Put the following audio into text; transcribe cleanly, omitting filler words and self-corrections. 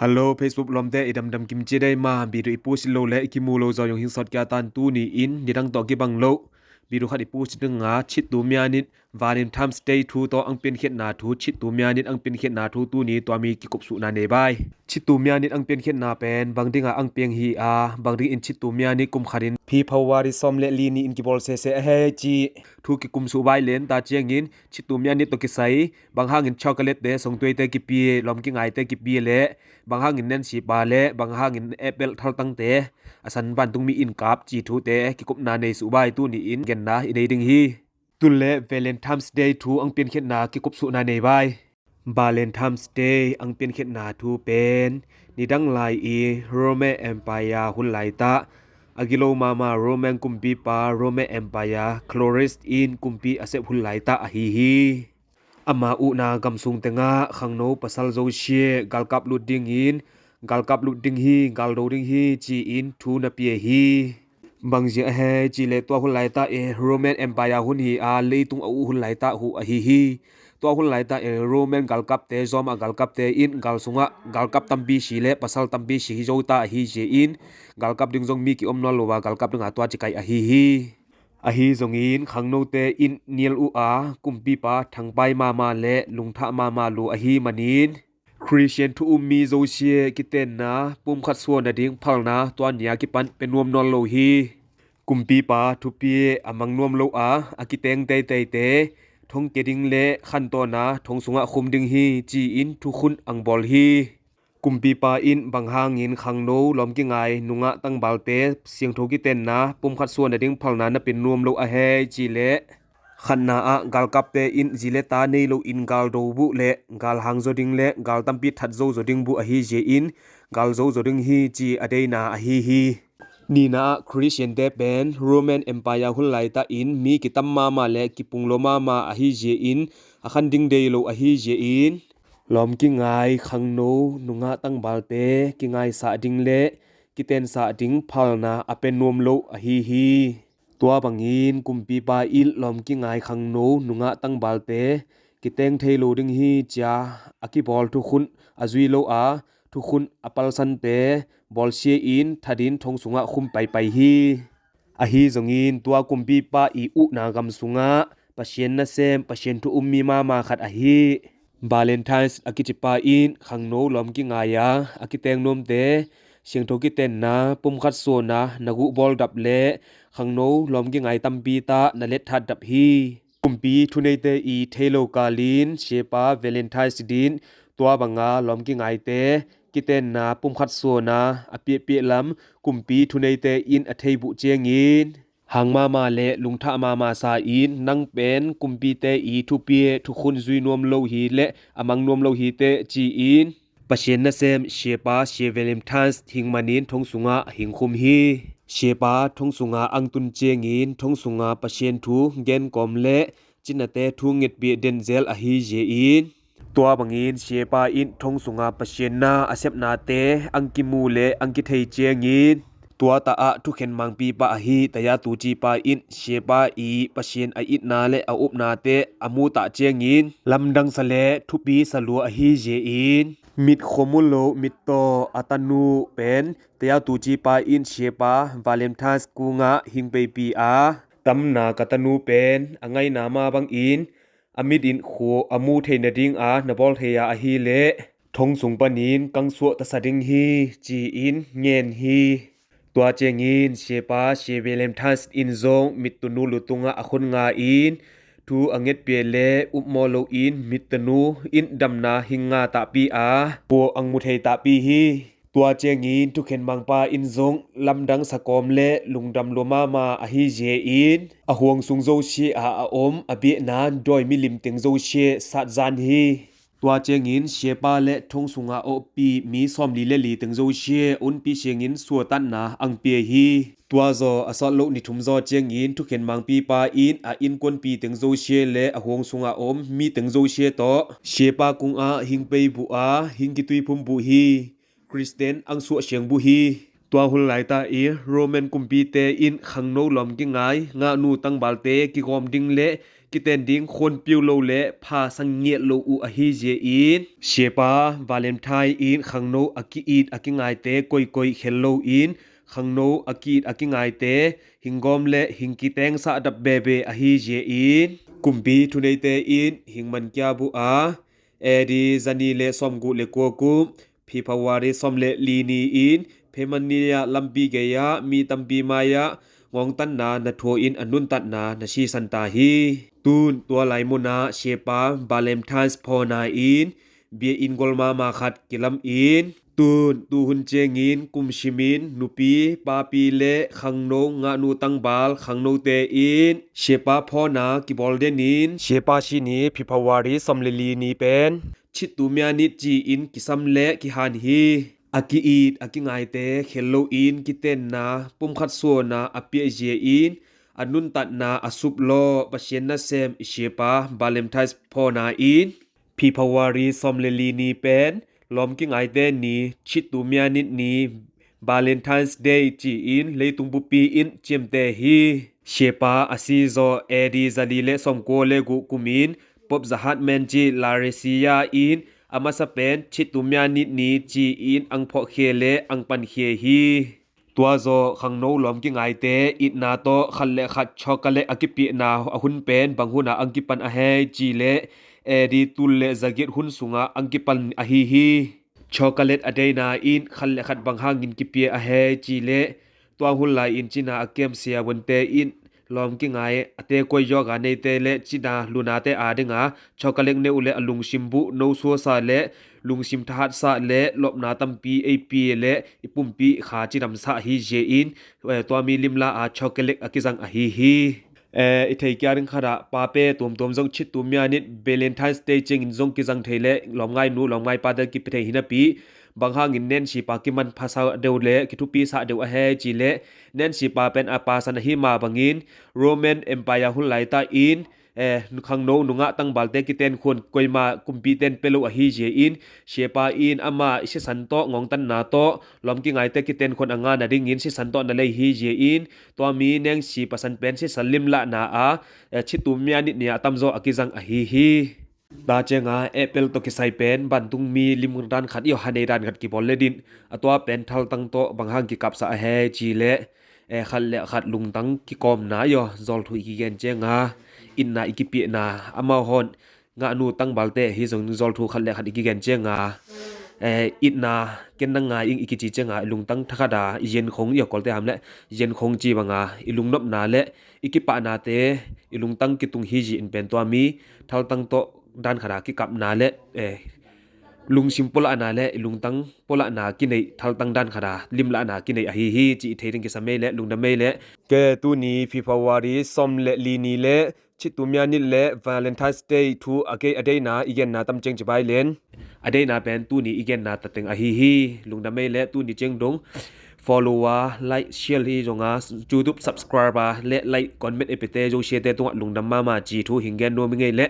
ฮัลโหล Facebook ลอมแต่ดำกิมเจได้มาบีดูอีปูสิโลและอิกิมูโลจอยงหิงสอดกาตันตูนีอินยดังตอกิบังโลบีดูขัดอีปูสิดึงงาชิดตูเมียนิดวาเลนไทม์สเตย์ทูตออังเป็นเขตนาทูชิดตูเมียนิดอังเป็นเขตนาทูตูนี้ตัวมีกิกบสุนาเนบายชิดตูเมียนิดอังเป็นเขตนาเป็นบางดิงอังเปียงฮีอาบางดิงอินชิดตูเมียนิดกุมขดินพีภาวาริซอมเลลีนีอินกิบอลเซเซเฮจีทูกิกุมสุบายเลนตาเจียงอินชิดตูเมียนิดตกิไซบางหางอินช็อกโกแลตเดส่งตัวเตกิปีลอมกิงไอเตกิปีเลบางหางอินเนนสีบาเลบางหางอินแอปเปิลทัลตังเตอสันบันตุงมีอินกาบจีทูเตกิกุมนาในสุบายตูนี้อินเกนนาอินเดดิงฮีตุเล Valentine's Day ทูอังเป็นเขตนากิกุบสุนาในบาย Valentine's Day อังเป็นเขตนาทูเป็นนิดังลายอี Roman Empire หุนหลายตะอากิโลมา Roman กุมปีปา Roman Empire Cloris in กุมปีอาเซหุนหลายตะอหีฮีอามาอุนากำสุงเตงะขังโนปัสลโซเชียกัลกับลุดดิงอินกัลกับลุดดิงฮีกัลโดดิงฮีจีอินทูนาเปียฮีบางเสียแฮจีเลตัวหุนหลายตาRoman Empire หุนฮีอาเลตุงเอาหุนหลายตาหูอหีฮีตัวหุนหลายตาRoman กัลกับเตซอมกัลกับเตอินกัลสุงะกัลกับตัมบีชีเลปัสลตัมบีชีโจตาฮีเจอินกัลกับดึงจงมีกิอมนอลวากัลกับดึงอาตัวจิไกอหีฮีอหีจงอินขังโนเตอินเนียลอูอากุมปีปาทังไปมาเลลุงทะมาลูอหีมันินChristian ทุอุมมีโซเชียกิเตนนาปุ่มขัดส่วนดิงพัลนาตัวเนียกิปันเป็นนวมนอนโลฮีกุมปีปาทุปีอมังนวมโลอาอากิเตงเตเตทงเกดิงเลขันตัวนาทงสุงะคุมดิงฮีจีอินทุคุณอังบอลฮีกุมปีปาอินบังหางินขังโนลอมกิงไงนุงะตั้งบาลเตเสียงโทกิเตนนาปุ่มขัดส่วนดิงพัลนานะเป็นนวมโลอาเฮจีเลขันนาอะกัลกับเตอินจิเลตาเนโลอินกัลโดบุเลกัลหังโซดิงเลกัลตัมปิทัดโซดิงบุอะฮีเจอินกัลโซดิงฮีจีอะเดนาอะฮีนีนาคริสเตียนเดเบนโรมันเอ็มไพร์หุนไลตาอินมีกิตัมมาเลกิปุงโลมาอะฮีเจอินอะคันดิงเดโลอะฮีเจอินลอมกิงไงขังโนนุงะตั้งบาลเตกิงไงสะดิงเลกิเตนสะดิงพัลนาอะเป็นนวมโลอะฮีตัวบังอินกุมปีปาอิลลอมกิงไงขังโนนุงะตั้งบาลเตกิเตงเทโลดิงฮีจาอากิบอลทุคุณอาจุยโลอาทุคุณอปัลสันเตบอลเชียอินทัดินทงสุงะคุมไปฮีอะฮีจงอินตัวกุมปีปาอีอุนากำสุงะปะเชียนนะเซมปะเชียนทุอุมมีมาขัดอะฮีบาเลนไทน์อากิจิปาอินขังโนลอมกิงายาอากิเตงนมเตเสียงโทกิเตนนาปุ่มขัดโซนานากุบอลดับเลขังโนลอมกิงไงตัมปีตานาเลทัดดับฮีกุมปีทุเนเตอีเทโลกาลินเชปาเวเลนไทน์ดินตัวบังงาลอมกิงไงเตกิเตนนาปุ่มขัดโซนาอเปียลำกุมปีทุเนเตอินอเทบุเจงอินหังมาเลลุงทะมาซาอินนังเป็นกุมปีเตอีทุเปียทุคุณซุยนวมโลหีและอมังนวมโลหีเตจีอินปะเชนนะเซมเชปาเชเวเลมทันส์หิงมานินทงสุงะหิงคุมฮีเชปาทงสุงะอังตุนเจงินทงสุงะปะเชนทูเกนกอมและจินเตทุงเงตเบียเดนเซลอะฮีเจอินตัวบังอินเชปาอินทงสุงะปะเชนนาอาเซบนาเตอังกิมูเลอังกิเทเจงินตัวตาอะทุเข็นมังปีปะอะฮีตะยาตูจีปาอินเชปาอีปะเชนอะอิดนาเลอะอุบนาเตอะมูตะเจงินลำดังสะเลทุปีสะลัวอะฮีเจอินมิดโคมุโลมิดโตอาตานูเป็นตะยาตูจีปาอินเชปาวาเลนไทน์กูงะหิงเปปีอาตำนากะตานูเป็นอะไงนามาบังอินอะมิดอินโคอะมูเทนดิงอานบอลเทยาอะฮีเลทงสุงปะนินกังสัวตะสะดิงฮีจีอินเงนฮีตัวเจงินเชปาเชเวเลมทัสอินซงมิตุนูลุตุงะอะคนงาอินทูอังเงตเปียเลอุมอโลอินมิตนูอินดัมนาหิงงาตาปีอาปัวอังมุเทตาปีฮีตัวเจงินทุเข็นมังปาอินซงลำดังสะกอมเลลุงดำโลมาอะฮีเจอินอะห่วงสุงโซเชอาอมอะเบนานดอยมิลิมเต็งโซเชสัดจานฮีตัวเจงินเชปาและทงสุงาโอปีมีซอมลีเลลีตึงโซเชอุนปีเชงินสัวตันนาอังเปียฮีตัวซออสอลโลนิทุมซอเจงินทุเข็นมังปีปาอินอะอินกวนปีตึงโซเชและอะฮวงสุงาอมมีตึงโซเชโตเชปากุงอาหิงเปบุอาหิงกิตุยพุมบุฮีคริสเตนอังสัวเฉียงบุฮีตัวหุนหลายตาโรแมนกุมปีเตอินขังโนลอมกิงไงงานูตังบาลเตกิกอมดิงเล กิเตนดิงคนปิวโลและพาสังเงียโลอูอหิเจอินเชปาวาเลนไทน์อินขังโนอากิอีดอากิงายเตกอยเขลโลอินขังโนอากิดอากิงายเตหิงกอมและหิงกิแตงสะดับเบเบอหิเจอินกุมบีทุเนเตอินหิงมันกยาบูอาเอดีซานีเลซอมกุเลกัวกุพีพาวารีซอมเลลีนีอินเพมันนียาลัมบีเกยามีตัมบีมายางองตันนานะโทอินอนุนตัดนานะชีสันตาฮีตูนตัวไหลมุนาเชปาบาเลมทานส์พอนาอินเบียอินกอลมามาขัดกิลัมอินตูนตูหุนเจงินกุมชิมินนุปีปาปีเลขังโนงะนูตังบาลขังโนเตอินเชปาพอนากิบอลเดนินเชปาชินีพิภาวารีสมเลลีนีเป็นชิตูเมียนิจีอินกิซัมเลกิฮันฮีอากิอีดอากิงายเตเขลโลอินกิเตนนาปุ่มขัดโซนาอเปียเจอินอนุนตัดนาอสุบโลปะเชนนาเซมอิเชปาบาเลมไทส์พอนาอินพีพาวารีสมเลลีนีเป็นลอมกิงายเตนีชิตูเมียนิดนีบาเลนไทส์เดย์จีอินเลตุงบุปีอินเจมเตฮีเชปาอาซิโซเอดีซาลีเลสมโกเลกุกุมินปบซะฮัดเมนจีลาเรซิยาอินอามาสเปนชิตุมยานิดนี้จีอินอังพอเคเลอังปันเคฮีตัวโซขังโนลอมกิงายเตอิดนาโตขันเลขัดช็อกโกแลตอากิปีนาอหุนเป็นบางหุนาอังกิปันอะเฮจีเลเอดีตุลเลซะเกตหุนสุงาอังกิปันอะฮีช็อกโกแลตอะเดนาอินขันเลขัดบางหางินกิปีอะเฮจีเลตัวหุนลายอินจินาอะเกมเซียวันเตอินลอมกิงายอเตกวยยอกาเนเตเลจินาลูนาเตอาเดงาช็อกโกแลตเนอุเลอลุงชิมบุโนซัวซาเลลุงชิมทัดซาเลลบนาตัมปีเอปีเลอิปุ่มปีขาจิดัมซาฮีเจอินตัวมีลิมลาอาช็อกโกแลตอากิซังอะฮีอิเทกยาริงขะดาปาเปตุมจงชิตุมยานิดเบเลนไทน์สเตจิงจงกิซังเทเลลอมง่ายนูลอมง่ายปาเดกิเปเทหินาปีบางหางินเน้นชีปากิมันภาษาเดวเลกิทุปีสะเดวอะเฮจีเลเน้นชีปาเป็นอาปาสันหิมาบังินโรมันเอ็มไพร์หุนไลตาอินขังโนนุงะตังบาลเตกิเตนคนกวยมากุมปีเตนเปโลอะฮีเจอินเชปาอินอามาอิสิสันโตงองตันนาโตลอมกิงายเตกิเตนคนอังานาดิงินสิสันโตนาเลฮีเจอินตัวมีเนงชีปะสันเป็นสิสันลิมละนาอาชิตุมยานิเนียตัมโซอะกิซังอะฮีตาเจงาเอเปลตกิไซเป็นบันตุงมีลิมุนรันขัดยอฮันเนรันขัดกิบอลเลดินอตัวเป็นทัลตังโตบางหางกิกับสะเฮจีเลขัดเลขัดลุงตังกิกอมนายอซอลทุอีเกนเจงาอินนาอิกิปีนาอามาฮอนงานูตังบัลเตฮิซงซอลทุขัดเลขัดอีกิเกนเจงาอินนาเกนนังงาอิงอิกิจิเจงาลุงตังทะกะดาเย็นคงยอกอลเตหามและเย็นคงจีบงาอิลุงนบนาและอิกิปะนาเตอิลุงตังกิตุงฮิจิอินเป็นตัวมีทัลตังโตด้านขนากิกับนาและลุงชิมปละนาและลุงตังปละนากินในทัลตังด้านขนาลิมละนากินในอะฮีจิเทติงกิสเมและลุงดะเมและแกตูนีฟีฟาวารีซอมและลีนีและชิตุมยานิและวาเลนไทน์สเดย์ทูอเกอเดนาอีเกนนาตัมเจงจิบายเลนอเดนาเป็นตูนีอีเกนนาตะเต็งอะฮีลุงดะเมและตูนีเจงดงfollower like share hi jonga youtube subscriber le like comment epete jo share te to lungdam ma ji thu hingen no mi ngai le